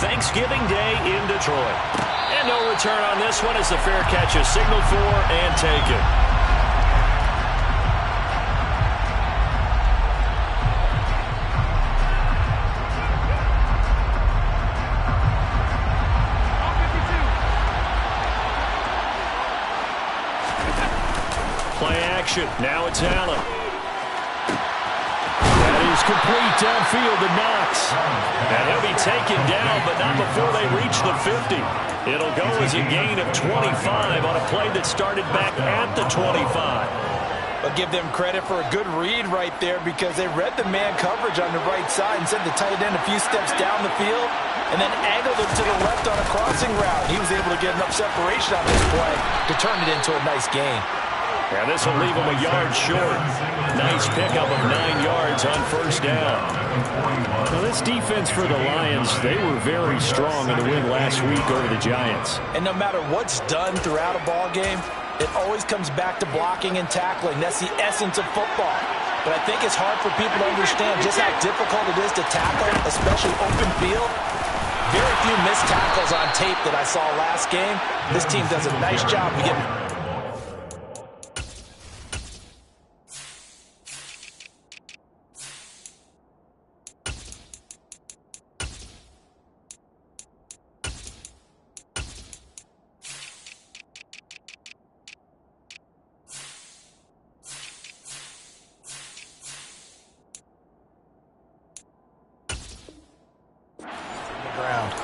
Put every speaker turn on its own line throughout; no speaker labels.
Thanksgiving Day in Detroit. And no return on this one as the fair catch is signaled for and taken. Play action. Now it's Allen. That is complete downfield to Knox. And he'll be taken down, but not before they reach the 50. It'll go as a gain of 25 on a play that started back at the 25.
I'll give them credit for a good read right there because they read the man coverage on the right side and sent the tight end a few steps down the field and then angled him to the left on a crossing route. He was able to get enough separation on this play to turn it into a nice gain.
And this will leave him a yard short. Nice pickup of 9 yards on first down. Now this defense for the Lions, they were very strong in the win last week over the Giants.
And no matter what's done throughout a ball game, it always comes back to blocking and tackling. That's the essence of football. But I think it's hard for people to understand just how difficult it is to tackle, especially open field. Very few missed tackles on tape that I saw last game. This team does a nice job of getting...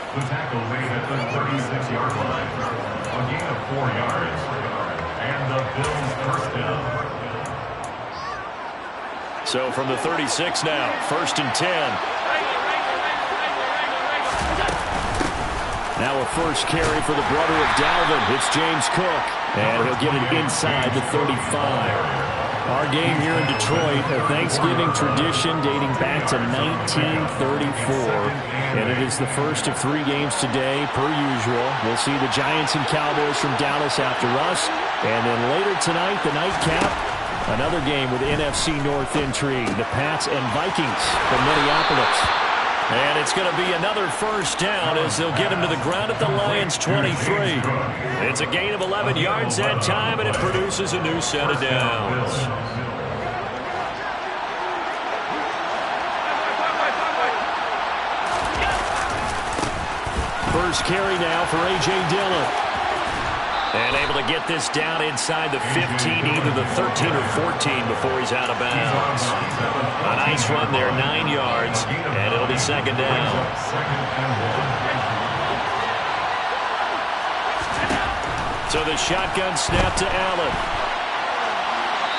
The tackle made at the 36-yard line. A gain of 4 yards. And the Bills first down.
So from the 36 now, 1st and 10. Now a first carry for the brother of Dalvin. It's James Cook. And he'll get it inside the 35. Our game here in Detroit, a Thanksgiving tradition dating back to 1934. And it is the first of 3 games today, per usual. We'll see the Giants and Cowboys from Dallas after us. And then later tonight, the nightcap, another game with NFC North intrigue. The Pats and Vikings from Minneapolis. And it's going to be another first down as they'll get him to the ground at the Lions' 23. It's a gain of 11 yards that time, and it produces a new set of downs. First carry now for A.J. Dillon. And able to get this down inside the 15, either the 13 or 14 before he's out of bounds. A nice run there, 9 yards, and it'll be second down. So the shotgun snap to Allen.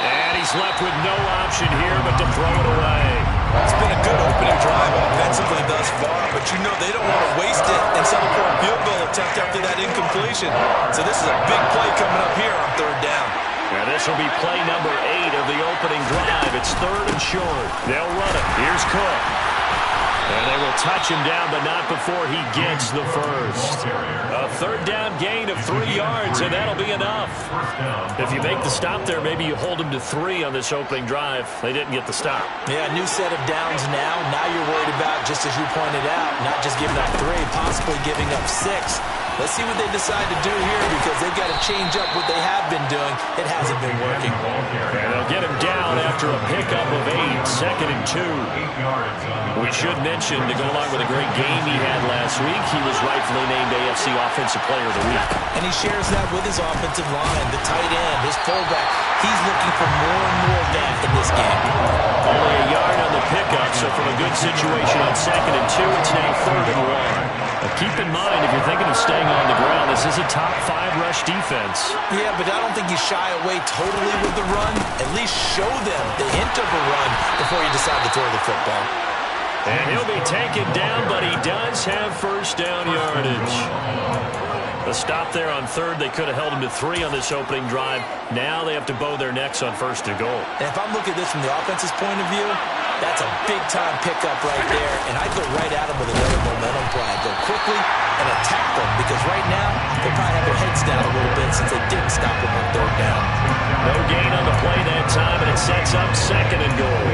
And he's left with no option here but to throw it away.
It's been a good opening drive offensively thus far, but you know they don't want to waste it and settle for a field goal attempt after that incompletion. So this is a big play coming up here on 3rd down.
And this will be play number 8 of the opening drive. It's 3rd and short. They'll run it. Here's Cook. And they will touch him down, but not before he gets the first. A 3rd down gain of 3 yards, and that'll be enough. If you make the stop there, maybe you hold him to 3 on this opening drive. They didn't get the stop.
Yeah, new set of downs now. Now you're worried about, just as you pointed out, not just giving up 3, possibly giving up 6. Let's see what they decide to do here because they've got to change up what they have been doing. It hasn't been working.
And they'll get him down after a pickup of 8, 2nd and 2. We should mention, to go along with a great game he had last week, he was rightfully named AFC Offensive Player of the Week.
And he shares that with his offensive line, the tight end, his fullback. He's looking for more and more of that in this game.
Only a yard on the pickup, so from a good situation on 2nd and 2, it's now 3rd and 1. Keep in mind, if you're thinking of staying on the ground, this is a top 5 rush defense.
Yeah, but I don't think you shy away totally with the run. At least show them the hint of a run before you decide to throw the football.
And he'll be taken down, but he does have first down yardage. The stop there on 3rd, they could have held him to 3 on this opening drive. Now they have to bow their necks on 1st and goal.
And if I'm looking at this from the offense's point of view, that's a big-time pickup right there. And I'd go right at him with another momentum play. I'd go quickly and attack them because right now they probably have their heads down a little bit since they didn't stop him on 3rd down.
No gain on the play that time, and it sets up 2nd and goal.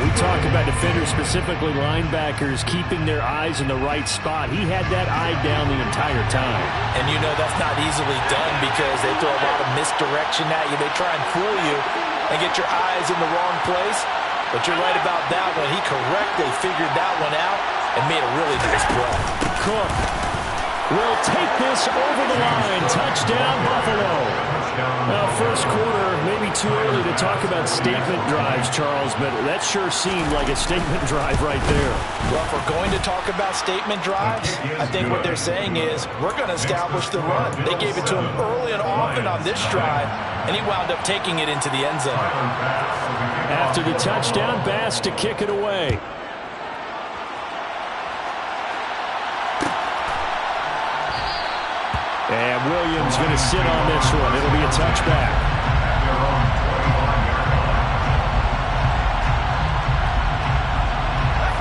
We talk about defenders, specifically linebackers, keeping their eyes in the right spot. He had that eye down the entire time.
And you know that's not easily done because they throw a lot of misdirection at you. They try and fool you and get your eyes in the wrong place. But you're right about that one. He correctly figured that one out and made a really nice play.
Cook will take this over the line. Touchdown, Buffalo. Now, first quarter, maybe too early to talk about statement drives, Charles, but that sure seemed like a statement drive right there.
Well, if we're going to talk about statement drives, I think what they're saying is we're going to establish the run. They gave it to him early and often on this drive, and he wound up taking it into the end zone.
After the touchdown, Bass to kick it away. And Williams going to sit on this one. It'll be a touchback.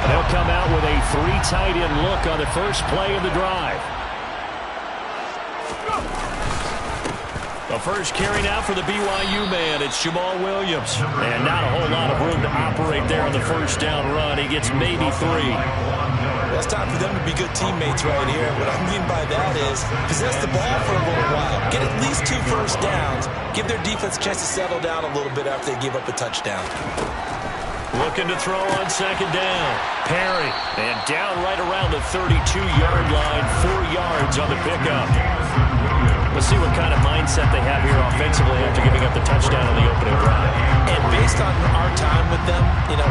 And they'll come out with a 3 tight end look on the first play of the drive. The first carry now for the BYU man. It's Jamal Williams. And not a whole lot of room to operate there on the first down run. He gets maybe 3.
It's time for them to be good teammates right here. What I mean by that is possess the ball for a little while. Get at least 2 first downs. Give their defense a chance to settle down a little bit after they give up a touchdown.
Looking to throw on second down. Perry. And down right around the 32-yard line. 4 yards on the pickup. Let's see what kind of mindset they have here offensively after giving up the touchdown on the opening drive.
And based on our time with them,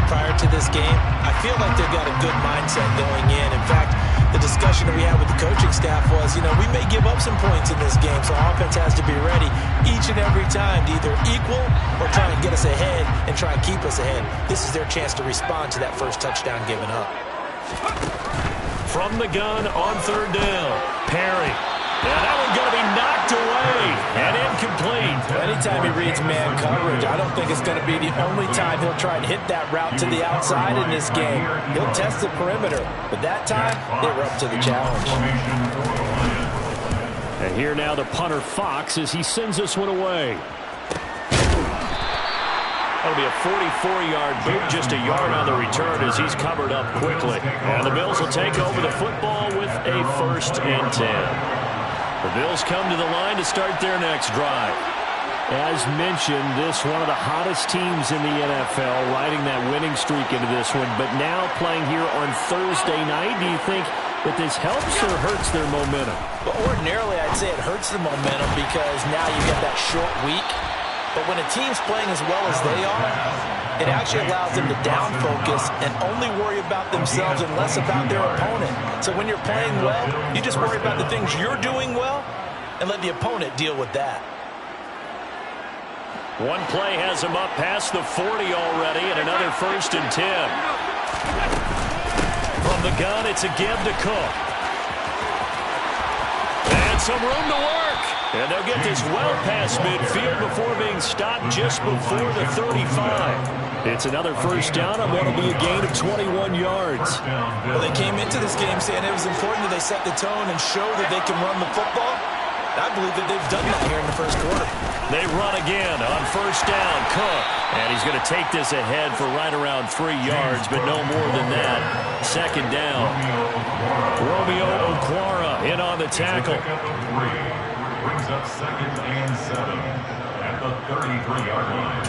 prior to this game, I feel like they've got a good mindset going in. In fact, the discussion that we had with the coaching staff was, we may give up some points in this game, so offense has to be ready each and every time to either equal or try and get us ahead and try and keep us ahead. This is their chance to respond to that first touchdown given up.
From the gun on third down, Perry. Yeah, that one's going to be knocked away and incomplete.
Anytime he reads man coverage, I don't think it's going to be the only time he'll try and hit that route to the outside in this game. He'll test the perimeter, but that time, they were up to the challenge.
And here now the punter Fox as he sends this one away. That'll be a 44-yard boot, just a yard on the return as he's covered up quickly. And the Bills will take over the football with a 1st and 10. The Bills come to the line to start their next drive. As mentioned, this one of the hottest teams in the NFL, riding that winning streak into this one, but now playing here on Thursday night. Do you think that this helps or hurts their momentum?
Well, ordinarily, I'd say it hurts the momentum because now you get that short week. But when a team's playing as well as they are, it actually allows them to down focus and only worry about themselves and less about their opponent. So when you're playing well, you just worry about the things you're doing well and let the opponent deal with that.
One play has him up past the 40 already, and another 1st and 10. From the gun, it's a give to Cook. And some room to work. And they'll get this well past midfield before being stopped just before the 35. It's another 1st down on what will be a gain of 21 yards.
Well, they came into this game saying it was important that they set the tone and show that they can run the football. I believe that they've done that here in the first quarter.
They run again on 1st down. Cook. And he's going to take this ahead for right around 3 yards, but no more than that. 2nd down. Romeo Okwara in on the tackle.
Brings up 2nd and 7 at the 33-yard line.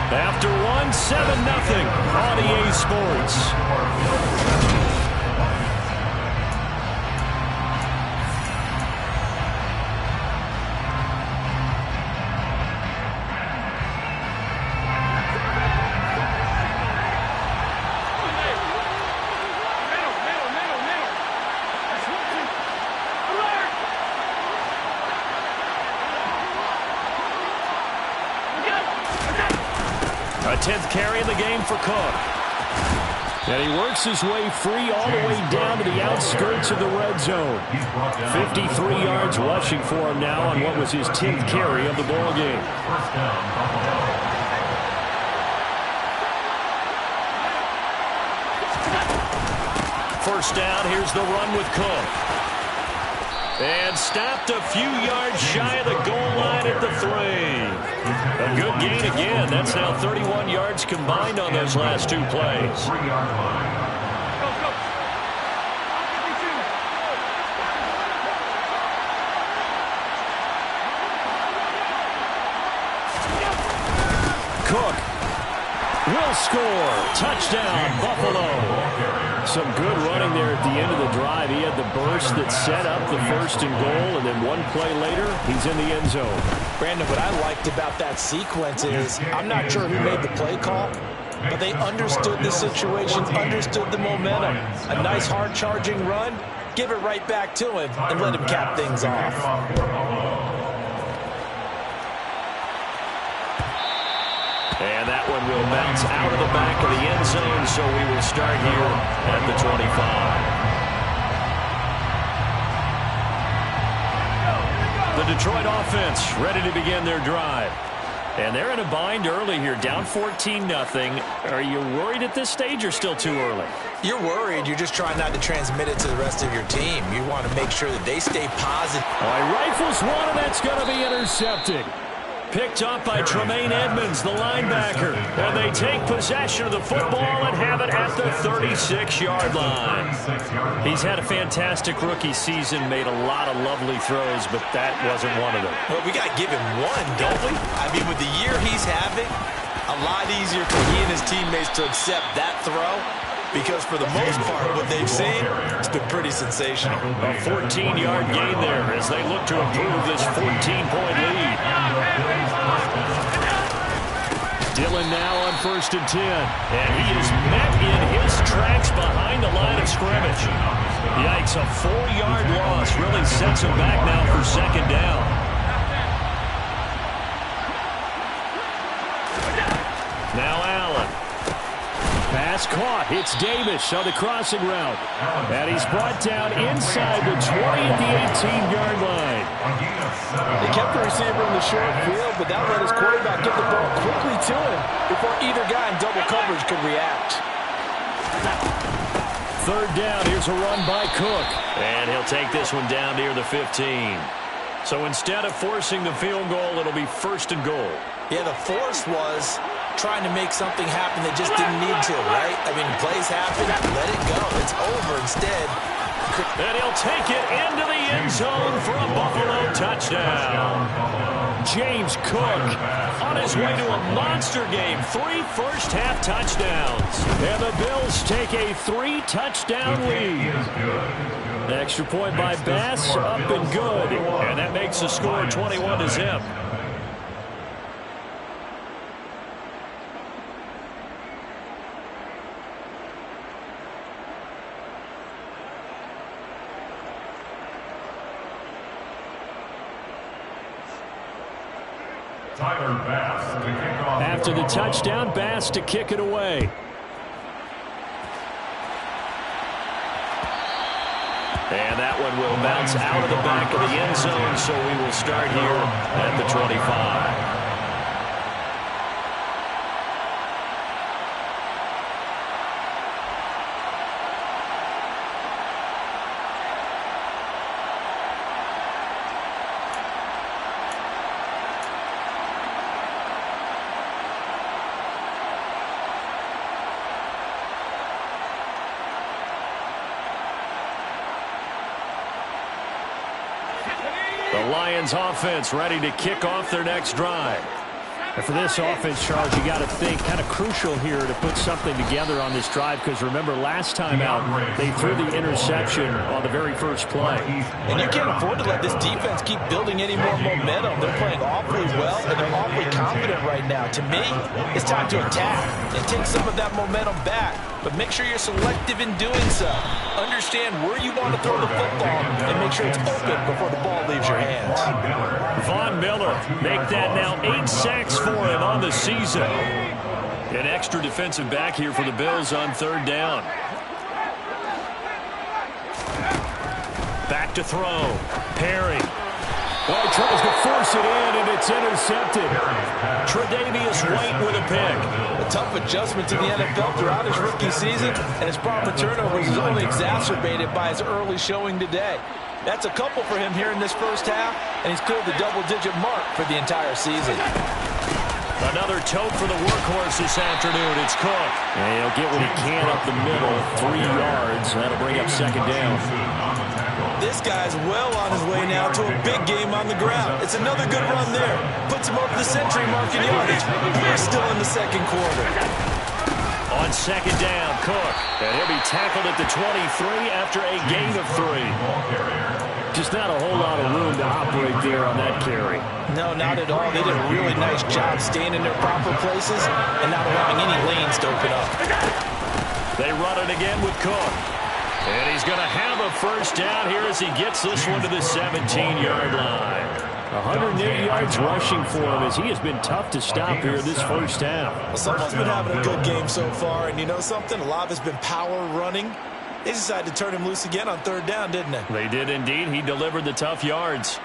After one, 7-0 on EA Sports. A 10th carry in the game for Cook. And he works his way free all the way down to the outskirts of the red zone. 53 yards rushing for him now on what was his 10th carry of the ball game. First down, here's the run with Cook. And stopped a few yards shy of the goal line at the 3. A good gain again. That's now 31 yards combined on those last 2 plays.
3-yard line.
Cook will score. Touchdown, Buffalo. Some good running there at the end of the drive. He had the burst that set up the 1st and goal, and then one play later, he's in the end zone.
Brandon, what I liked about that sequence is I'm not sure who made the play call, but they understood the situation, understood the momentum. A nice hard-charging run, give it right back to him, and let him cap things off.
And that one will bounce out of the back of the end zone, so we will start here at the 25. The Detroit offense ready to begin their drive. And they're in a bind early here, down 14-0. Are you worried at this stage or still too early?
You're worried. You're just trying not to transmit it to the rest of your team. You want to make sure that they stay positive.
All right, rifles one, and that's going to be intercepted. Picked up by Tremaine Edmonds, the linebacker. And they take possession of the football and have it at the 36-yard line. He's had a fantastic rookie season, made a lot of lovely throws, but that wasn't one of them.
Well, we got to give him one, don't we? I mean, with the year he's having, a lot easier for he and his teammates to accept that throw. Because for the most part, what they've seen, it's been pretty sensational.
A 14-yard gain there as they look to improve this 14-point lead. Dillon now on 1st and 10. And he is met in his tracks behind the line of scrimmage. Yikes, a 4-yard loss really sets him back now for 2nd down. Now Allen. Pass caught. It's Davis on the crossing route. And he's brought down inside the 20 at the 18-yard line.
They kept the receiver in the short field, but that let his quarterback get the ball quickly to him before either guy in double coverage could react.
3rd down. Here's a run by Cook. And he'll take this one down near the 15. So instead of forcing the field goal, it'll be 1st and goal.
Yeah, the force was trying to make something happen that just didn't need to, right? I mean, plays happen, let it go. It's over instead.
And he'll take it into the end zone for a Buffalo touchdown. James Cook on his way to a monster game. 3 first-half touchdowns. And the Bills take a 3-touchdown lead. Extra point by Bass, up and good. And that makes the score 21-0.
Tyler Bass to kick off.
After the touchdown, Bass to kick it away. And that one will bounce out of the back of the end zone, so we will start here at the 25. The Lions offense ready to kick off their next drive. And for this offense, Charles, you got to think kind of crucial here to put something together on this drive, because remember last time out they threw the interception on the very first play.
And you can't afford to let this defense keep building any more momentum. They're playing awfully well, and they're awfully confident right now. To me, it's time to attack and take some of that momentum back. But make sure you're selective in doing so. Understand where you want to throw the football and make sure it's open before the ball leaves your hands.
Von Miller, make that now 8 sacks for him on the season. An extra defensive back here for the Bills on 3rd down. Back to throw. Perry. Oh, he tries to force it in, and it's intercepted. Tre'Davious White with a pick.
A tough adjustment to the NFL throughout his rookie season, and his problem with turnovers is only exacerbated by his early showing today. That's a couple for him here in this first half, and he's cleared the double-digit mark for the entire season.
Another tote for the workhorse this afternoon. It's Cook. And he'll get what he can up the middle, 3 yards. That'll bring up second down.
This guy's well on his way now to a big game on the ground. It's another good run there. Puts him over the century mark in yardage. We're still in the second quarter.
On second down, Cook. And he'll be tackled at the 23 after a gain of 3. Just not a whole lot of room to operate there on that carry.
No, not at all. They did a really nice job staying in their proper places and not allowing any lanes to open up.
They run it again with Cook. And he's going to have a first down here as he gets this one to the 17-yard line. 108 yards rushing for him as he has been tough to stop here this first half.
Well, someone's been having a good game so far, and you know something? A lot of it's been power running. They decided to turn him loose again on third down, didn't they?
They did indeed. He delivered the tough yards.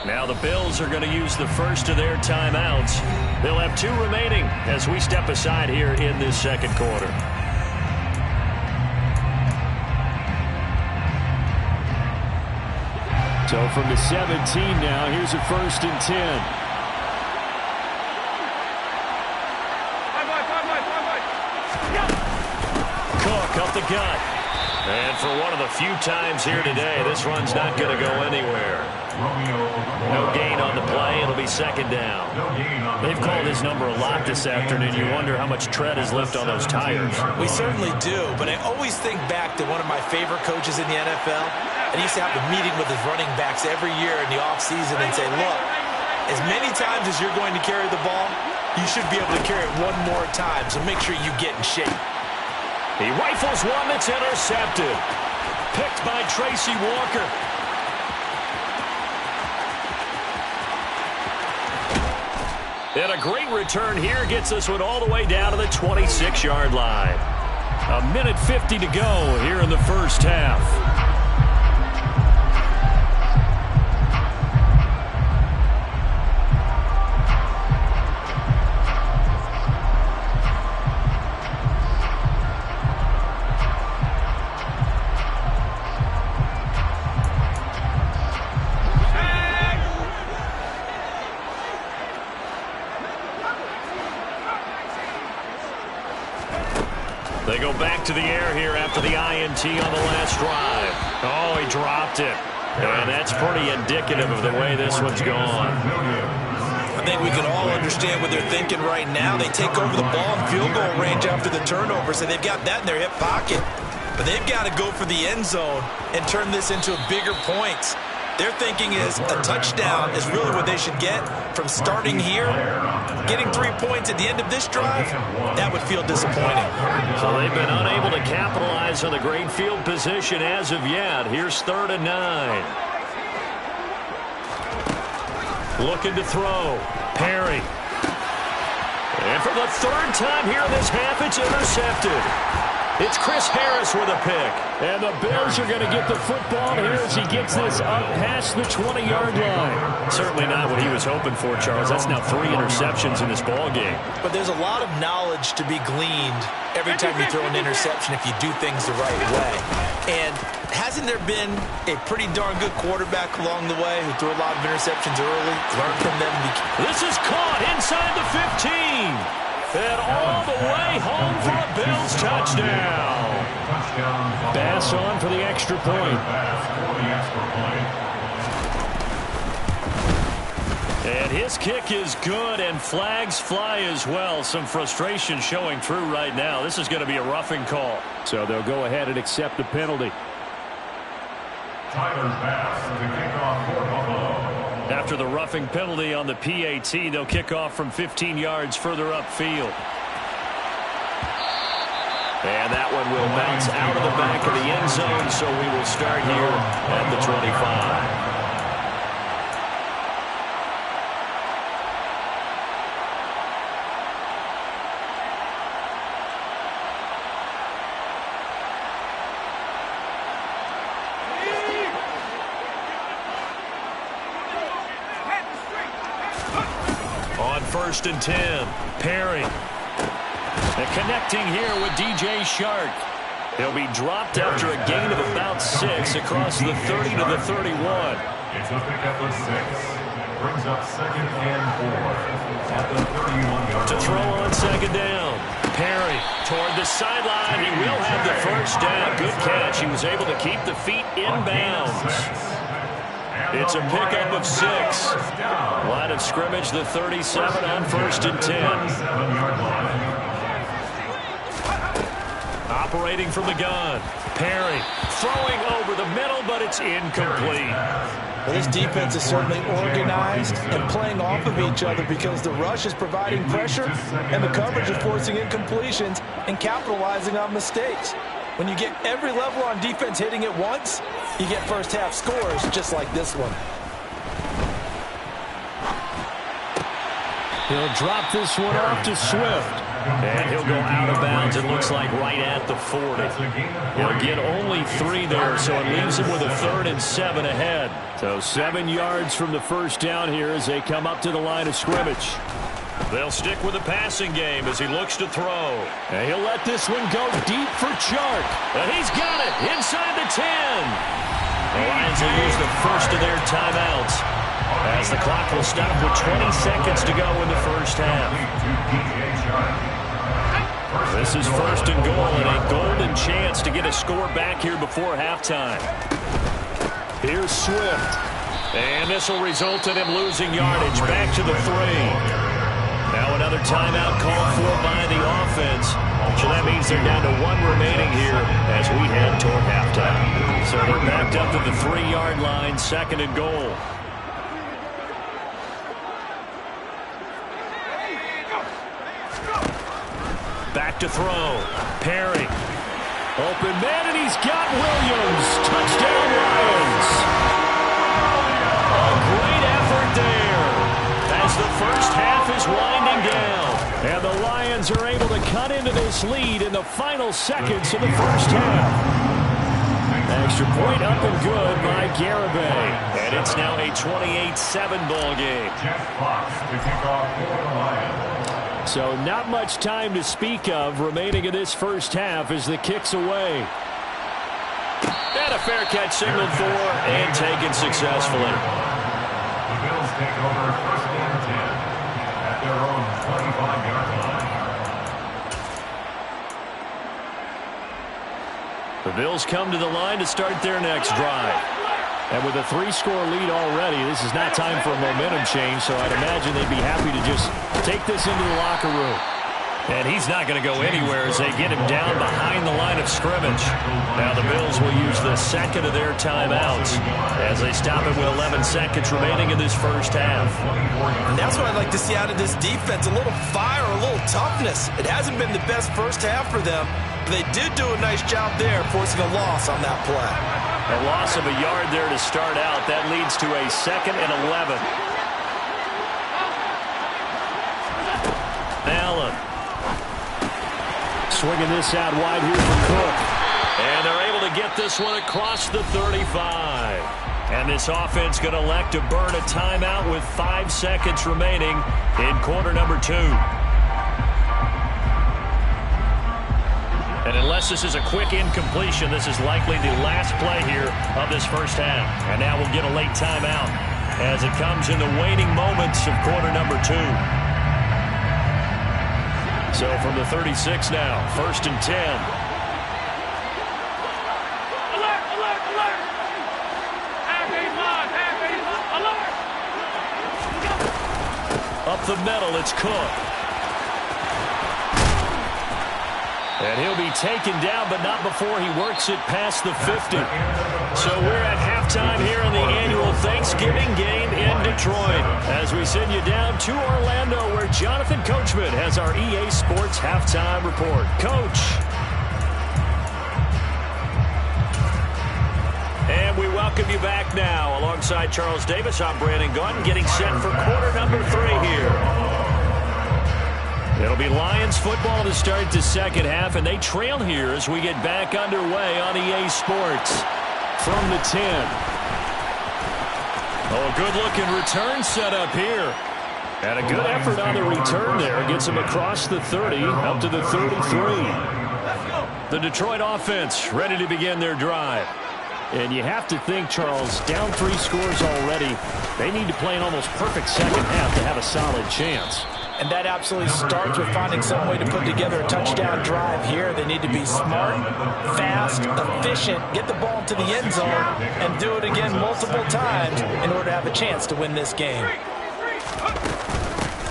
Now the Bills are going to use the first of their timeouts. They'll have 2 remaining as we step aside here in this second quarter. So from the 17 now, here's a 1st and 10. Cook up the gut. And for one of the few times here today, this run's not going to go anywhere. No gain on the play. It'll be second down. They've called his number a lot this afternoon. You wonder how much tread is left on those tires.
We certainly do, but I always think back to one of my favorite coaches in the NFL. And he used to have a meeting with his running backs every year in the offseason and say, look, as many times as you're going to carry the ball, you should be able to carry it one more time, so make sure you get in shape.
He rifles one that's intercepted. Picked by Tracy Walker. And a great return here gets this one all the way down to the 26-yard line. 1:50 to go here in the first half. They go back to the air here after the INT on the last drive. Oh, he dropped it. And that's pretty indicative of the way this one's gone.
I think we can all understand what they're thinking right now. They take over the ball in field goal range after the turnover, so they've got that in their hip pocket. But they've got to go for the end zone and turn this into a bigger point. Their thinking is a touchdown is really what they should get from starting here. Getting 3 points at the end of this drive, that would feel disappointing.
So they've been unable to capitalize on the great field position as of yet. Here's 3rd and 9. Looking to throw. Perry. And for the 3rd time here in this half, it's intercepted. It's Chris Harris with a pick. And the Bills are going to get the football here as he gets this up past the 20-yard line. Certainly not what he was hoping for, Charles. That's now 3 interceptions in this ball game.
But there's a lot of knowledge to be gleaned every time you throw an interception if you do things the right way. And hasn't there been a pretty darn good quarterback along the way who threw a lot of interceptions early? Learn from them.
This is caught inside the 15. And all the way home for a Bills touchdown. Bass on for the extra point. And his kick is good, and flags fly as well. Some frustration showing through right now. This is going to be a roughing call. So they'll go ahead and accept the penalty.
Tyler Bass to kick off for Buffalo.
After the roughing penalty on the PAT, they'll kick off from 15 yards further upfield. And that one will bounce out of the back of the end zone, so we will start here at the 25. 1st and 10. Perry. And connecting here with DJ Shark. He'll be dropped after a gain of about 6 across the 30 to the 31.
It's a pickup of 6. Brings up 2nd and 4 at the 31-yard
To throw on 2nd down. Perry toward the sideline. He will have the 1st down. Good catch. He was able to keep the feet in bounds. It's a pickup of 6. Line of scrimmage, the 37 on 1st and 10. Operating from the gun. Perry throwing over the middle, but it's incomplete.
Well, this defense is certainly organized and playing off of each other because the rush is providing pressure and the coverage is forcing incompletions and capitalizing on mistakes. When you get every level on defense hitting at once, you get first half scores just like this one.
He'll drop this one off to Swift. And he'll go out of bounds, it looks like, right at the 40. He'll get only 3 there, so it leaves him with a 3rd and 7 ahead. So 7 yards from the 1st down here as they come up to the line of scrimmage. They'll stick with the passing game as he looks to throw. And he'll let this one go deep for Chark. And he's got it inside the 10. The Lions will use the first of their timeouts as the clock will stop with 20 seconds to go in the 1st half. This is 1st and goal and a golden chance to get a score back here before halftime. Here's Swift. And this will result in him losing yardage back to the 3. Now another timeout called for by the offense. So that means they're down to 1 remaining here as we head toward halftime. So they're backed up to the 3-yard line, 2nd and goal. Back to throw. Perry. Open man, and he's got Williams. Touchdown, Lions. A great effort there as the 1st half is winding down. And the Lions are able to cut into this lead in the final seconds of the 1st half. Extra point up and good by Garibay. And it's now a 28-7 ball game.
Jeff Fox to kick off for the Lions.
So not much time to speak of remaining in this 1st half as the kick's away. And a fair catch signaled for and taken successfully.
The Bills take over 1st and 10 at their own 25-yard line.
The Bills come to the line to start their next drive. And with a 3-score lead already, this is not time for a momentum change, so I'd imagine they'd be happy to just take this into the locker room. And he's not going to go anywhere as they get him down behind the line of scrimmage. Now the Bills will use the 2nd of their timeouts as they stop it with 11 seconds remaining in this 1st half.
And that's what I'd like to see out of this defense, a little fire, a little toughness. It hasn't been the best 1st half for them, but they did do a nice job there forcing a loss on that play.
A loss of a yard there to start out. That leads to a 2nd and 11. Allen. Swinging this out wide here for Cook. And they're able to get this one across the 35. And this offense going to elect to burn a timeout with 5 seconds remaining in quarter number 2. And unless this is a quick incompletion, this is likely the last play here of this 1st half. And now we'll get a late timeout as it comes in the waning moments of quarter number 2. So from the 36 now, 1st and 10.
Alert, alert, alert! Alert!
Up the middle, it's Cook. And he'll be taken down, but not before he works it past the 50. So we're at halftime here in the annual Thanksgiving game in Detroit as we send you down to Orlando where Jonathan Coachman has our EA Sports halftime report. Coach. And we welcome you back now. Alongside Charles Davis, I'm Brandon Gaudin getting set for quarter number 3 here. It'll be Lions football to start the 2nd half, and they trail here as we get back underway on EA Sports from the 10. Oh, a good-looking return set up here. And a good effort on the return there. Gets him across the 30, up to the 33. The Detroit offense ready to begin their drive. And you have to think, Charles, down 3 scores already. They need to play an almost perfect second half to have a solid chance.
And that absolutely starts with finding some way to put together a touchdown drive here. They need to be smart, fast, efficient, get the ball to the end zone, and do it again multiple times in order to have a chance to win this game.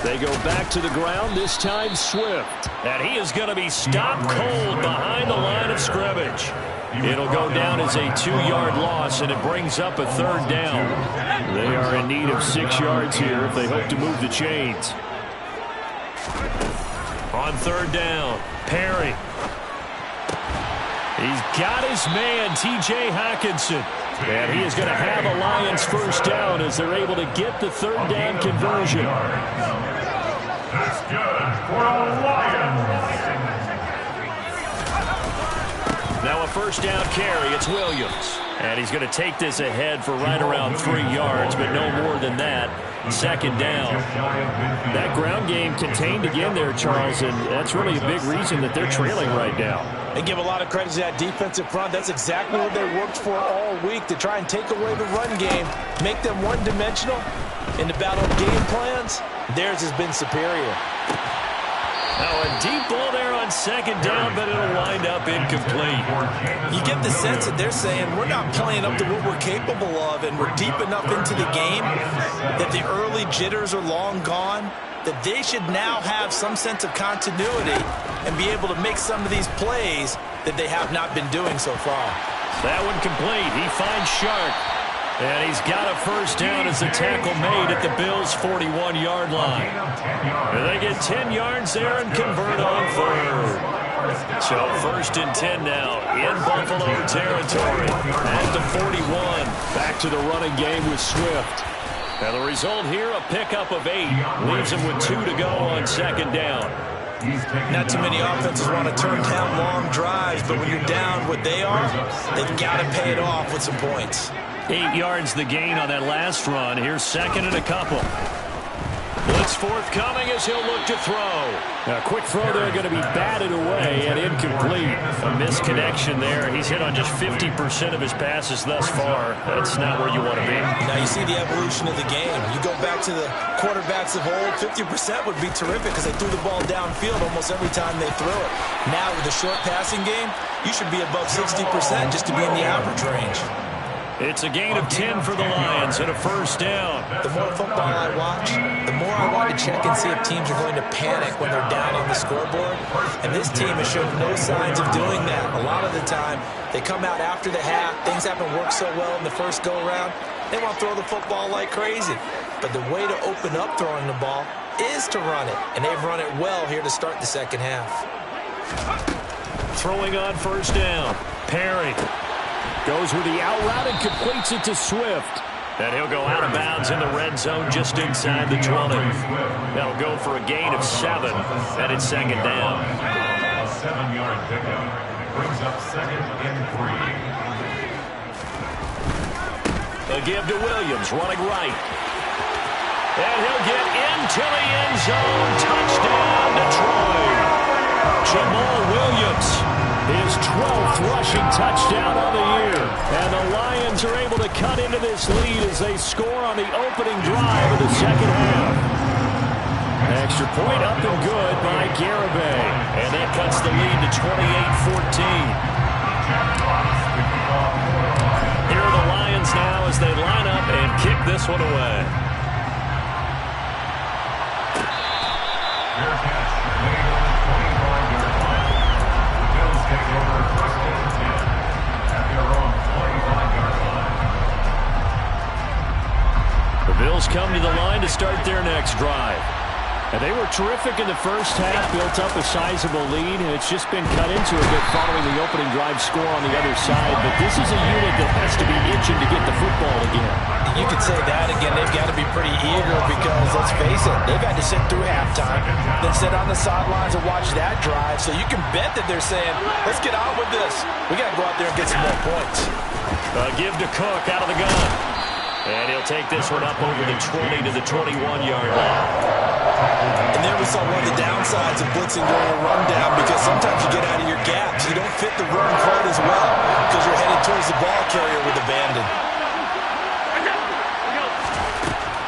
They go back to the ground, this time Swift. And he is going to be stopped cold behind the line of scrimmage. It'll go down as a 2-yard loss, and it brings up a 3rd down. They are in need of 6 yards here if they hope to move the chains. On 3rd down, Perry. He's got his man, T.J. Hockenson. And he is going to have a Lions 1st down as they're able to get the 3rd down conversion.
That's good for the Lions.
Now a 1st down carry. It's Williams. And he's going to take this ahead for right around 3 yards, but no more than that. 2nd down. That ground game contained again there, Charles, and that's really a big reason that they're trailing right now.
They give a lot of credit to that defensive front. That's exactly what they worked for all week, to try and take away the run game, make them one-dimensional. In the battle of game plans, theirs has been superior.
Now a deep ball there on 2nd down, but it'll wind up incomplete.
You get the sense that they're saying we're not playing up to what we're capable of, and we're deep enough into the game that the early jitters are long gone, that they should now have some sense of continuity and be able to make some of these plays that they have not been doing so far.
That one complete. He finds Shark. And he's got a 1st down as the tackle made at the Bills' 41-yard line. And they get 10 yards there and convert on 3rd. So 1st and 10 now in Buffalo territory. At the 41, back to the running game with Swift. And the result here, a pickup of 8. Leaves him with 2 to go on 2nd down.
Not too many offenses want to turn down long drives, but when you're down what they are, they've got to pay it off with some points.
8 yards the gain on that last run. Here's 2nd and a couple. Blitz forthcoming as he'll look to throw. A quick throw there going to be batted away and incomplete. A misconnection there. He's hit on just 50% of his passes thus far. That's not where you want to be.
Now you see the evolution of the game. You go back to the quarterbacks of old, 50% would be terrific because they threw the ball downfield almost every time they threw it. Now with the short passing game, you should be above 60% just to be in the average range.
It's a gain of 10 for the Lions and a 1st down.
The more football I watch, the more I want to check and see if teams are going to panic when they're down on the scoreboard. And this team has shown no signs of doing that. A lot of the time, they come out after the half. Things haven't worked so well in the first go-around. They want to throw the football like crazy. But the way to open up throwing the ball is to run it. And they've run it well here to start the second half.
Throwing on 1st down. Perry goes with the out route and completes it to Swift. And he'll go out of bounds in the red zone just inside the 20. That'll go for a gain of 7, and it's 2nd down.
A 7-yard pickup brings up 2nd and 3.
A give to Williams, running right. And he'll get into the end zone. Touchdown, Detroit. Jamal Williams, his 12th rushing touchdown of the year. And the Lions are able to cut into this lead as they score on the opening drive of the second half. Extra point up and good by Garibay. And that cuts the lead to 28-14. Here are the Lions now as they line up and kick this one away. The Bills come to the line to start their next drive. And they were terrific in the first half, built up a sizable lead, and it's just been cut into a bit following the opening drive score on the other side. But this is a unit that has to be itching to get the football again.
You could say that again. They've got to be pretty eager because, let's face it, they've had to sit through halftime, then sit on the sidelines and watch that drive. So you can bet that they're saying, let's get on with this. We got to go out there and get some more points.
Give to Cook out of the gun. And he'll take this one up over the 20 to the 21-yard line.
And there we saw one of the downsides of blitzing during a rundown, because sometimes you get out of your gaps. You don't fit the run quite as well because you're headed towards the ball carrier with abandon.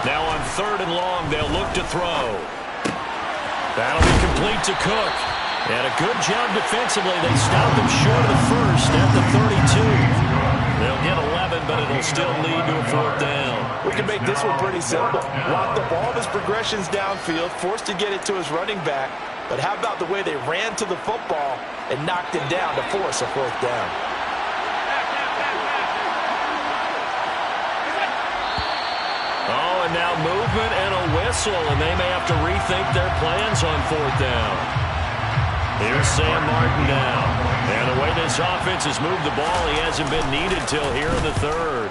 Now on 3rd and long, they'll look to throw. That'll be complete to Cook. And a good job defensively. They stopped him short of the first at the 32. They'll get 11, but it'll still lead to a 4th down.
We can make this one pretty simple. Locked up all of his progressions downfield, forced to get it to his running back. But how about the way they ran to the football and knocked him down to force a 4th down?
Oh, and now movement and a whistle, and they may have to rethink their plans on 4th down. Here's Sam Martin now. And the way this offense has moved the ball, he hasn't been needed till here in the 3rd.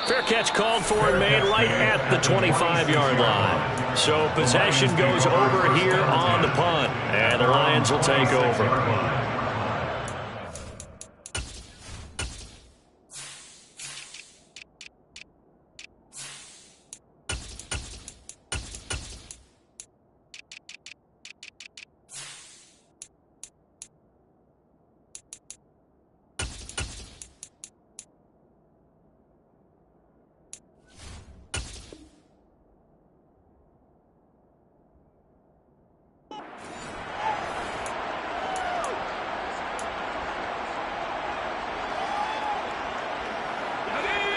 Fair catch called for and made right at the 25-yard line. So possession goes over here on the punt, and the Lions will take over.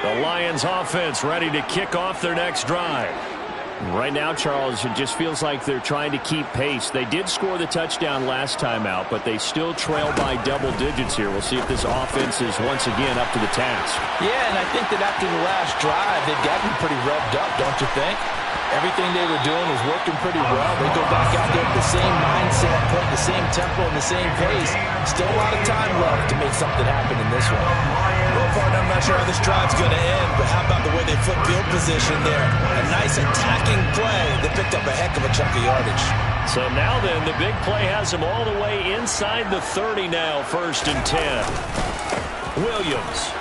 The Lions offense ready to kick off their next drive. Right now, Charles, it just feels like they're trying to keep pace. They did score the touchdown last time out, but they still trail by double digits here. We'll see if this offense is once again up to the task.
Yeah, and I think that after the last drive, they've gotten pretty revved up, don't you think? Everything they were doing was working pretty well. They go back out there with the same mindset, putting the same tempo and the same pace. Still a lot of time left to make something happen in this one. Well, partner, I'm not sure how this drive's going to end, but how about the way they flip field position there? A nice attacking play that picked up a heck of a chunk of yardage.
So now then, the big play has them all the way inside the 30 now, 1st and 10. Williams.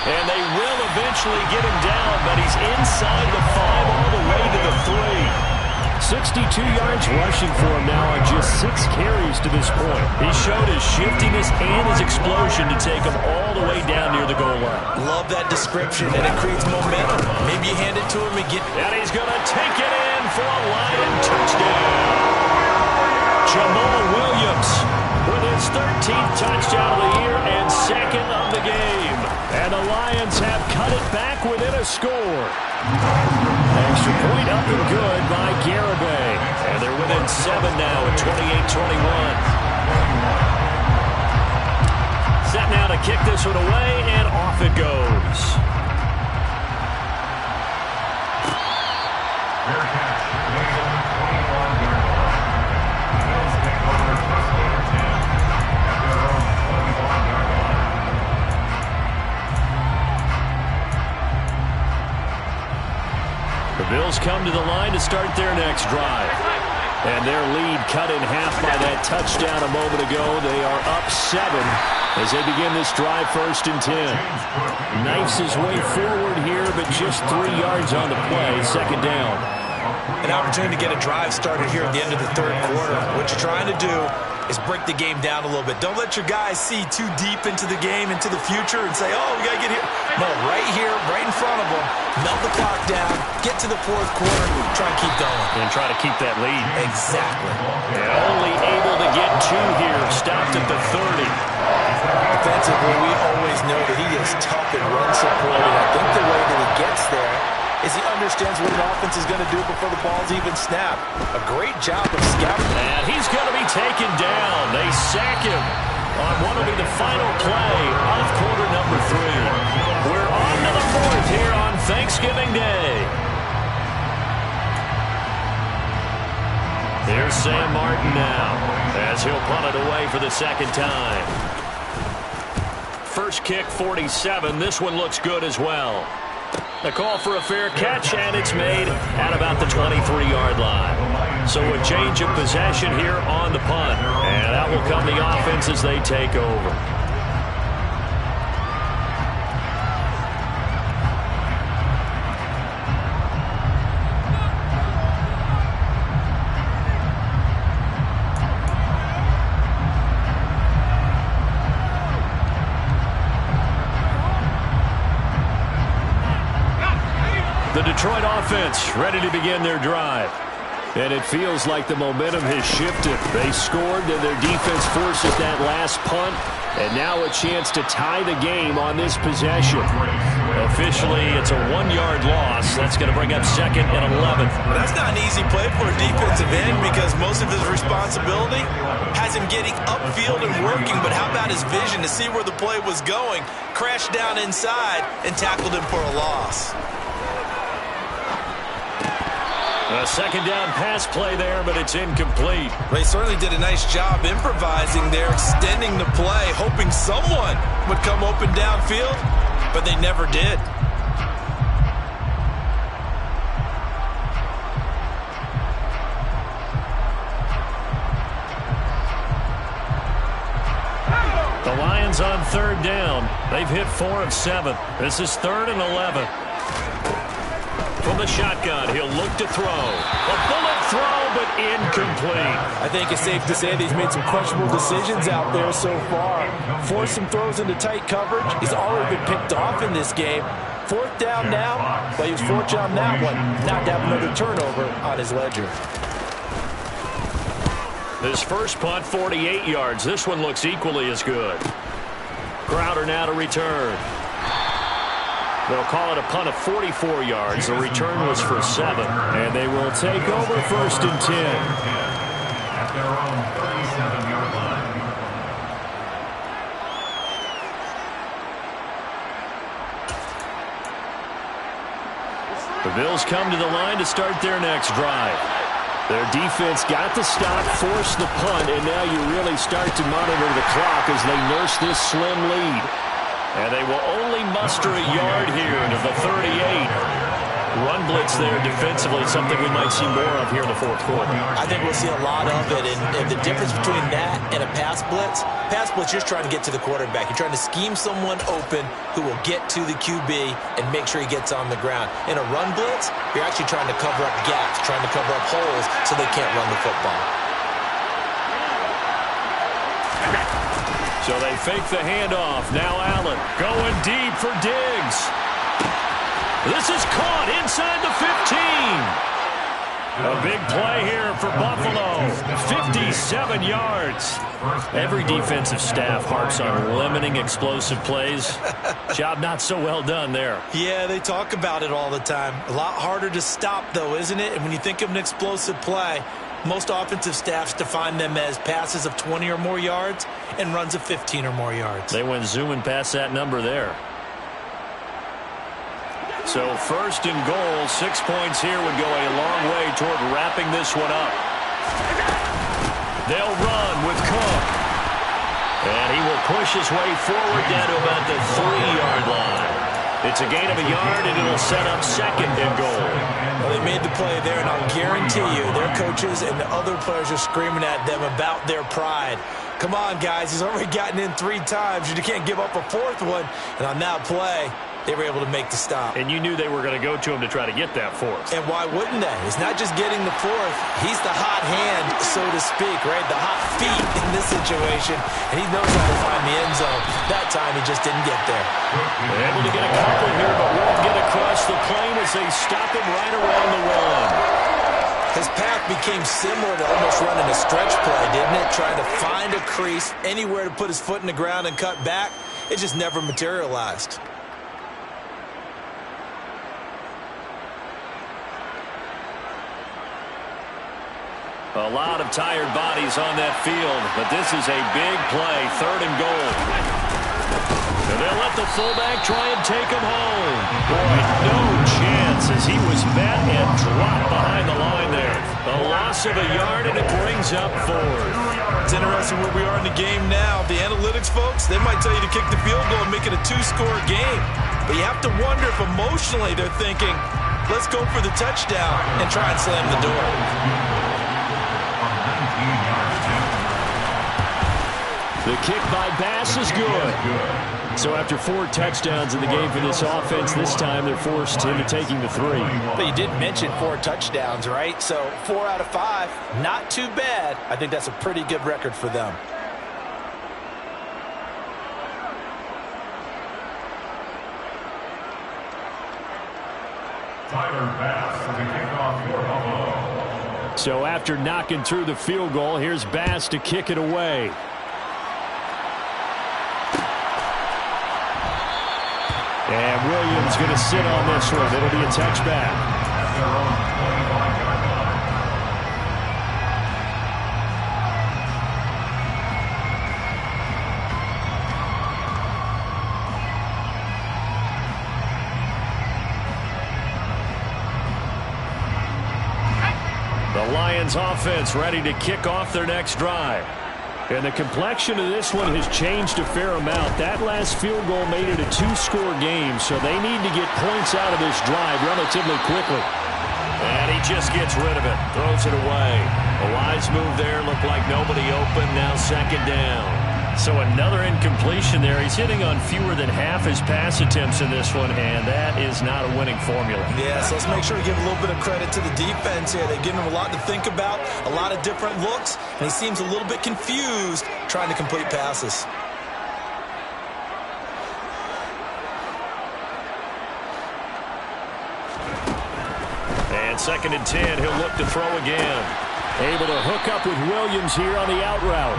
And they will eventually get him down, but he's inside the 5 all the way to the 3. 62 yards rushing for him now on just 6 carries to this point. He showed his shiftiness and his explosion to take him all the way down near the goal line.
Love that description, and it creates momentum. Maybe you hand it to him and get...
And he's going to take it in for a Lion touchdown. Jamal Williams with his 13th touchdown of the year and 2nd of the game. And the Lions have cut it back within a score. Extra point up and good by Garibay. And they're within 7 now at 28-21. Set now to kick this one away, and off it goes.
Fair catch. Made on the 21-yard line. Bills take over first and 10 at their own 21-yard line.
The Bills come to the line to start their next drive. And their lead cut in half by that touchdown a moment ago. They are up 7 as they begin this drive, 1st and 10. Knifes his way forward here, but just 3 yards on the play, 2nd down.
An opportunity to get a drive started here at the end of the 3rd quarter. What you're trying to do is break the game down a little bit. Don't let your guys see too deep into the game, into the future, and say, oh, we got to get here. No, right here, right in front of them, melt the clock down, get to the 4th quarter, try and keep going.
And try to keep that lead.
Exactly.
And only able to get 2 here, stopped at the 30.
Defensively, we always know that he is tough and run supported. I think the way that he gets there is he understands what an offense is going to do before the ball's even snapped. A great job of scouting.
And he's going to be taken down. They sack him on what will be the final play of quarter number 3. We're on to the 4th here on Thanksgiving Day. Here's Sam Martin now as he'll punt it away for the 2nd time. First kick, 47. This one looks good as well. The call for a fair catch, and it's made at about the 23-yard line. So a change of possession here on the punt. And that will will come the offense as they take over. The Detroit offense ready to begin their drive. And it feels like the momentum has shifted. They scored, and their defense forces that last punt. And now a chance to tie the game on this possession. Officially, it's a 1-yard loss. That's going to bring up 2nd and 11.
That's not an easy play for a defensive end because most of his responsibility has him getting upfield and working. But how about his vision to see where the play was going? Crashed down inside and tackled him for a loss.
A 2nd down pass play there, but it's incomplete.
They certainly did a nice job improvising there, extending the play, hoping someone would come open downfield, but they never did.
The Lions on 3rd down. They've hit 4 of 7. This is 3rd and 11. From the shotgun, he'll look to throw. A bullet throw, but incomplete.
I think it's safe to say that he's made some questionable decisions out there so far. Forced some throws into tight coverage. He's already been picked off in this game. 4th down now, but he was fortunate on that one not to have another turnover on his ledger.
This first punt, 48 yards. This one looks equally as good. Crowder now to return. They'll call it a punt of 44 yards. The return was for 7. And they will take over 1st and 10.
At their own 37-yard line.
The Bills come to the line to start their next drive. Their defense got the stop, forced the punt, and now you really start to monitor the clock as they nurse this slim lead. And they will only muster a yard here to the 38. Run blitz there defensively, something we might see more of here in the 4th quarter.
I think we'll see a lot of it, and the difference between that and a pass blitz, you're trying to get to the quarterback. You're trying to scheme someone open who will get to the QB and make sure he gets on the ground. In a run blitz, you're actually trying to cover up gaps, trying to cover up holes so they can't run the football.
So they fake the handoff. Now Allen going deep for Diggs. This is caught inside the 15. A big play here for Buffalo. 57 yards. Every defensive staff harps on limiting explosive plays. Job not so well done there.
Yeah, they talk about it all the time. A lot harder to stop, though, isn't it? And when you think of an explosive play, most offensive staffs define them as passes of 20 or more yards and runs of 15 or more yards.
They went zooming past that number there. So 1st and goal, 6 points here would go a long way toward wrapping this one up. They'll run with Cook. And he will push his way forward down to about the 3-yard line. It's a gain of a yard, and it'll set up 2nd and goal.
Well, they made the play there, and I'll guarantee you their coaches and the other players are screaming at them about their pride. Come on, guys. He's already gotten in 3 times. You can't give up a 4th one. And on that play, they were able to make the stop.
And you knew they were going to go to him to try to get that 4th.
And why wouldn't they? It's not just getting the 4th. He's the hot hand, so to speak, right? The hot feet in this situation. And he knows how to find the end zone. That time, he just didn't get there.
Able to get a couple here, but won't get across the plane as they stop him right around the run.
His path became similar to almost running a stretch play, didn't it? Trying to find a crease, anywhere to put his foot in the ground and cut back. It just never materialized.
A lot of tired bodies on that field, but this is a big play, 3rd and goal. And they'll let the fullback try and take him home. Boy, no chance as he was met and dropped behind the line there. A loss of a yard, and it brings up 4th.
It's interesting where we are in the game now. The analytics folks, they might tell you to kick the field goal and make it a 2-score game. But you have to wonder if emotionally they're thinking, let's go for the touchdown and try and slam the door.
The kick by Bass is good. So after 4 touchdowns in the game for this offense, this time they're forced into taking the 3.
But you did mention 4 touchdowns, right? So 4 out of 5, not too bad. I think that's a pretty good record for them.
Tyler Bass to kick off for Buffalo.
So after knocking through the field goal, here's Bass to kick it away. And Williams going to sit on this one. It'll be a touchback.
At their own 25-yard line.
The Lions offense ready to kick off their next drive. And the complexion of this one has changed a fair amount. That last field goal made it a 2-score game, so they need to get points out of this drive relatively quickly. And he just gets rid of it, throws it away. A wise move there, looked like nobody open, now second down. So another incompletion there. He's hitting on fewer than half his pass attempts in this one, and that is not a winning formula.
Yeah, so let's make sure we give a little bit of credit to the defense here. They've given him a lot to think about, a lot of different looks, and he seems a little bit confused trying to complete passes.
And 2nd and 10, he'll look to throw again. Able to hook up with Williams here on the out route.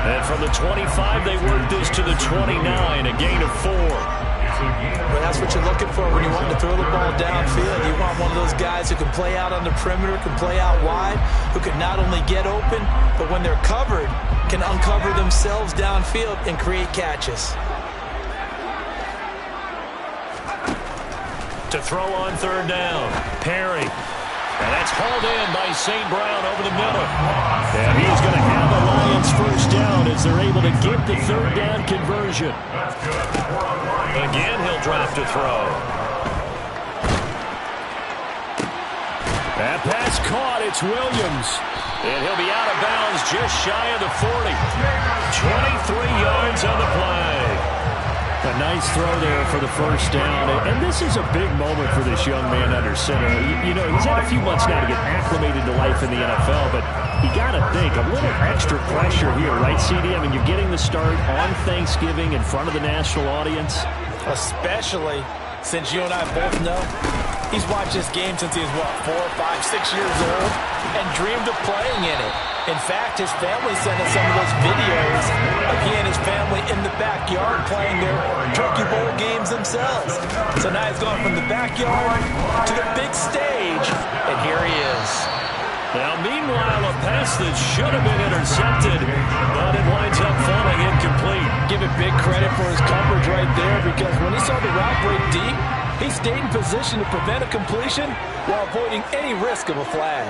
And from the 25, they work this to the 29, a gain of 4.
But that's what you're looking for when you want to throw the ball downfield. You want one of those guys who can play out on the perimeter, can play out wide, who can not only get open, but when they're covered, can uncover themselves downfield and create catches.
To throw on 3rd down, Perry. And that's hauled in by St. Brown over the middle. And he's going to have the Lions first down as they're able to get the 3rd down conversion. Again, he'll drop to throw. That pass caught. It's Williams. And he'll be out of bounds just shy of the 40. 23 yards on the play. A nice throw there for the first down. And this is a big moment for this young man under center. You know, he's had a few months now to get acclimated to life in the NFL, but you got to think, a little extra pressure here, right, CD? I mean, you're getting the start on Thanksgiving in front of the national audience.
Especially since you and I both know he's watched this game since he was, what, 4, 5, 6 years old and dreamed of playing in it. In fact, his family sent us some of those videos of he and his family in the backyard playing their Turkey Bowl games themselves. So now he's gone from the backyard to the big stage, and here he is.
Now, meanwhile, a pass that should have been intercepted, but it winds up falling incomplete.
Give it big credit for his coverage right there, because when he saw the route break deep, he stayed in position to prevent a completion while avoiding any risk of a flag.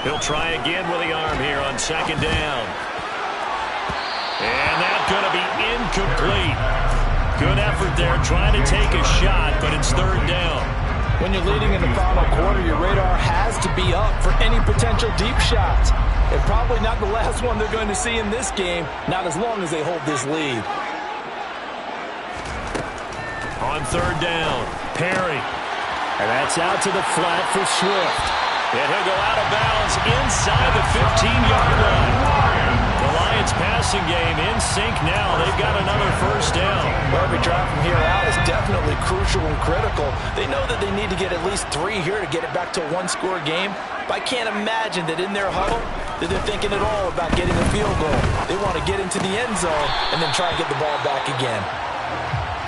He'll try again with the arm here on 2nd down. And that's going to be incomplete. Good effort there, trying to take a shot, but it's 3rd down.
When you're leading in the final quarter, your radar has to be up for any potential deep shots. And probably not the last one they're going to see in this game, not as long as they hold this lead.
On 3rd down, Perry. And that's out to the flat for Swift. And he'll go out of bounds inside the 15-yard line. The Lions passing game in sync now. They've got another first down.
Well, every drive from here out is definitely crucial and critical. They know that they need to get at least 3 here to get it back to a 1-score game. But I can't imagine that in their huddle that they're thinking at all about getting a field goal. They want to get into the end zone and then try and get the ball back again.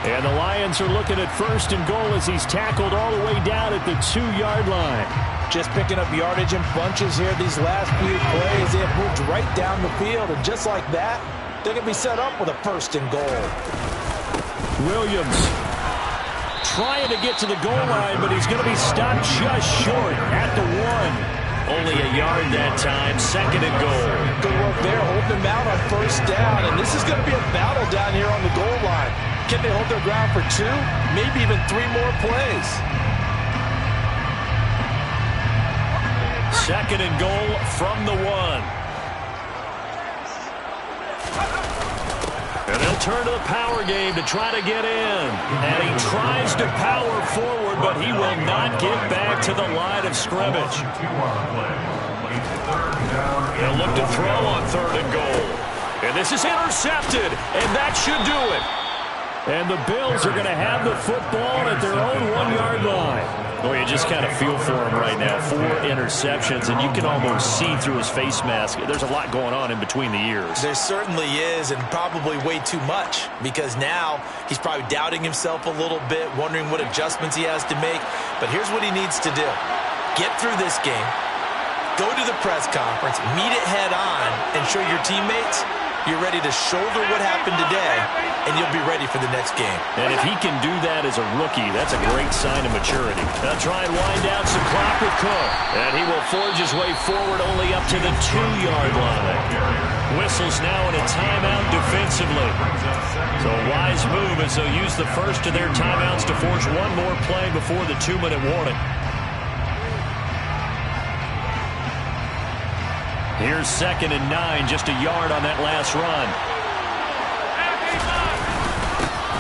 And the Lions are looking at 1st and goal as he's tackled all the way down at the 2-yard line.
Just picking up yardage in bunches here these last few plays. They have moved right down the field, and just like that, they're going to be set up with a 1st and goal.
Williams trying to get to the goal line, but he's going to be stopped just short at the 1. Only a yard that time, 2nd and goal.
Good work there, holding them out on 1st down, and this is going to be a battle down here on the goal line. Can they hold their ground for 2, maybe even 3 more plays?
2nd and goal from the 1. They'll turn to the power game to try to get in. And he tries to power forward, but he will not get back to the line of scrimmage. They'll look to throw on 3rd and goal. And this is intercepted, and that should do it. And the Bills are going to have the football at their own 1-yard line. Well, you just kind of feel for him right now. 4 interceptions, and you can almost see through his face mask. There's a lot going on in between the ears.
There certainly is, and probably way too much, because now he's probably doubting himself a little bit, wondering what adjustments he has to make. But here's what he needs to do. Get through this game, go to the press conference, meet it head on, and show your teammates you're ready to shoulder what happened today, and you'll be ready for the next game.
And if he can do that as a rookie, that's a great sign of maturity. They'll try and wind down some clock with Cook. And he will forge his way forward only up to the 2-yard line. Whistles now in a timeout defensively. So a wise move as they'll use the first of their timeouts to force one more play before the 2-minute warning. Here's 2nd and 9, just a yard on that last run.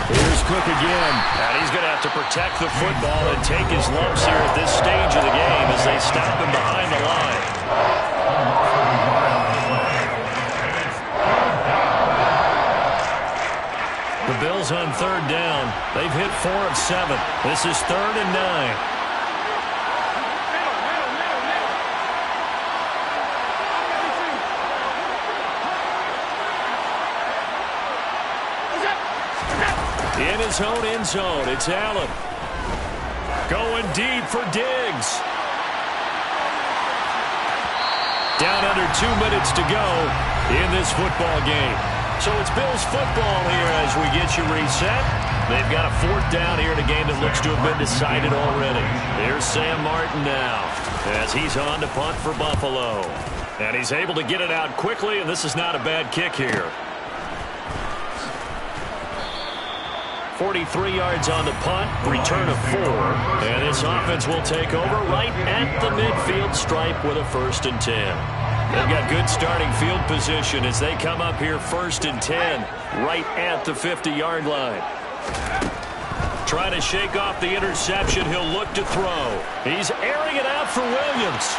Here's Cook again, and he's going to have to protect the football and take his lumps here at this stage of the game as they stop him behind the line. The Bills on 3rd down. They've hit 4 of 7. This is 3rd and 9. In his own end zone, it's Allen. Going deep for Diggs. Down under 2 minutes to go in this football game. So it's Bills football here as we get you reset. They've got a 4th down here in a game that looks to have been decided already. There's Sam Martin now as he's on to punt for Buffalo. And he's able to get it out quickly, and this is not a bad kick here. 43 yards on the punt, return of 4. And this offense will take over right at the midfield stripe with a 1st and 10. They've got good starting field position as they come up here 1st and 10, right at the 50-yard line. Trying to shake off the interception, he'll look to throw. He's airing it out for Williams.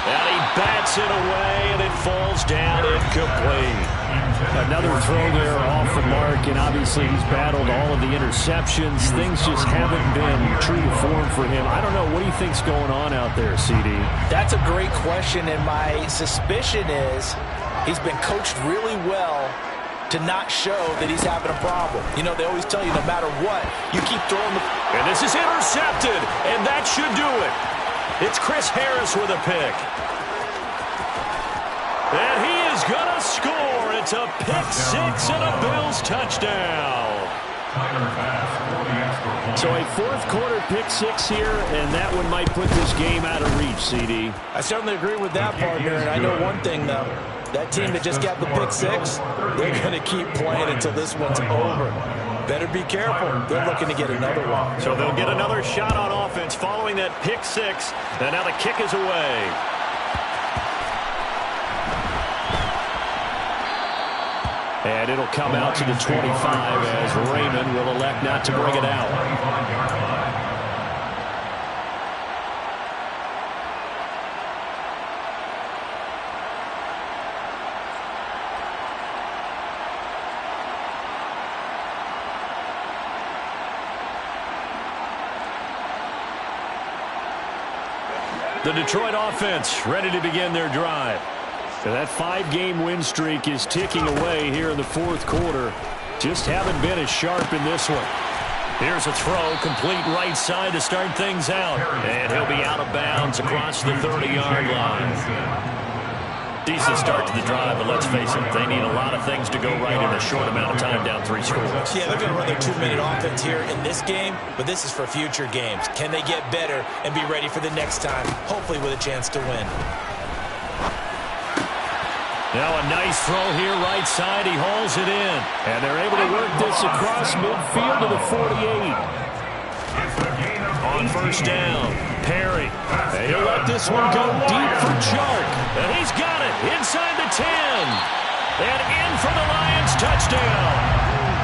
And he bats it away, and it falls down incomplete. Another throw there off the mark, and obviously he's battled all of the interceptions. Things just haven't been true to form for him. I don't know. What do you think's going on out there, CD?
That's a great question, and my suspicion is he's been coached really well to not show that he's having a problem. You know, they always tell you no matter what, you keep throwing the...
And this is intercepted, and that should do it. It's Chris Harris with a pick. And he is going to score. It's a pick 6 and a Bills touchdown. So a 4th quarter pick 6 here, and that one might put this game out of reach, CD.
I certainly agree with that, partner, and I know one thing, though. That team that just got the pick 6, they're going to keep playing until this one's over. Better be careful. They're looking to get another one.
So they'll get another shot on offense following that pick 6, and now the kick is away. And it'll come out to the 25 as Raymond will elect not to bring it out. The Detroit offense ready to begin their drive. And that 5-game win streak is ticking away here in the 4th quarter. Just haven't been as sharp in this one. Here's a throw, complete right side to start things out. And he'll be out of bounds across the 30-yard line. Decent start to the drive, but let's face it, they need a lot of things to go right in a short amount of time, down 3 scores.
Yeah, they're going to run their 2-minute offense here in this game, but this is for future games. Can they get better and be ready for the next time, hopefully with a chance to win?
Now a nice throw here, right side. He hauls it in. And they're able to work this across midfield to the 48. On 1st down, Perry. And he'll let this one go deep for Chark. And he's got it inside the 10. And in for the Lions touchdown.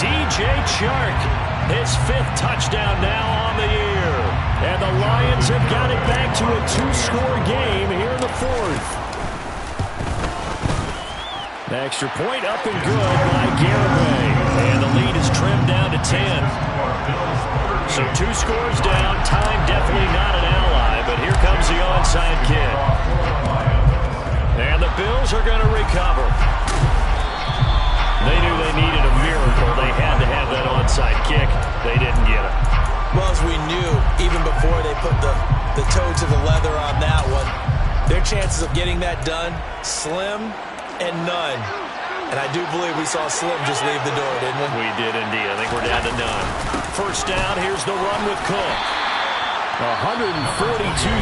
DJ Chark, his 5th touchdown now on the year. And the Lions have got it back to a 2-score game here in the 4th. The extra point up and good by Garibay. And the lead is trimmed down to 10. So 2 scores down. Time definitely not an ally, but here comes the onside kick. And the Bills are going to recover. They knew they needed a miracle. They had to have that onside kick. They didn't get it.
Well, as we knew, even before they put the toe to the leather on that one, their chances of getting that done, slim and none. And I do believe we saw Slim just leave the door, didn't we?
We did indeed. I think we're down to none. First down, here's the run with Cook. 142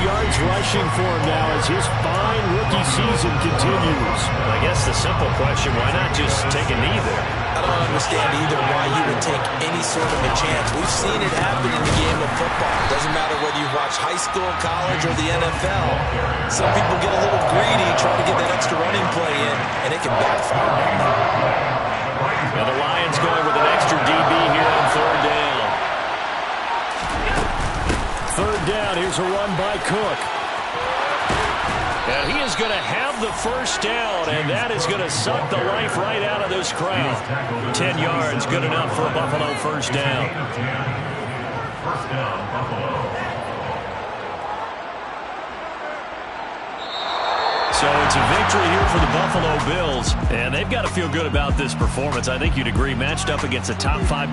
yards rushing for him now as his fine rookie season continues. I guess the simple question, why not just take a knee there?
I don't understand either why you would take any sort of a chance. We've seen it happen in the game of football. It doesn't matter whether you watch high school, college, or the NFL. Some people get a little greedy, trying to get that extra running play in, and it can backfire.
Now the Lions going with an extra DB here on 3rd down. 3rd down, here's a run by Cook. And he is going to have the first down, and that is going to suck the life right out of this crowd. 10 yards, good enough for a Buffalo first down.
First down, Buffalo.
So it's a victory here for the Buffalo Bills, and they've got to feel good about this performance. I think you'd agree, matched up against a top 5 defense.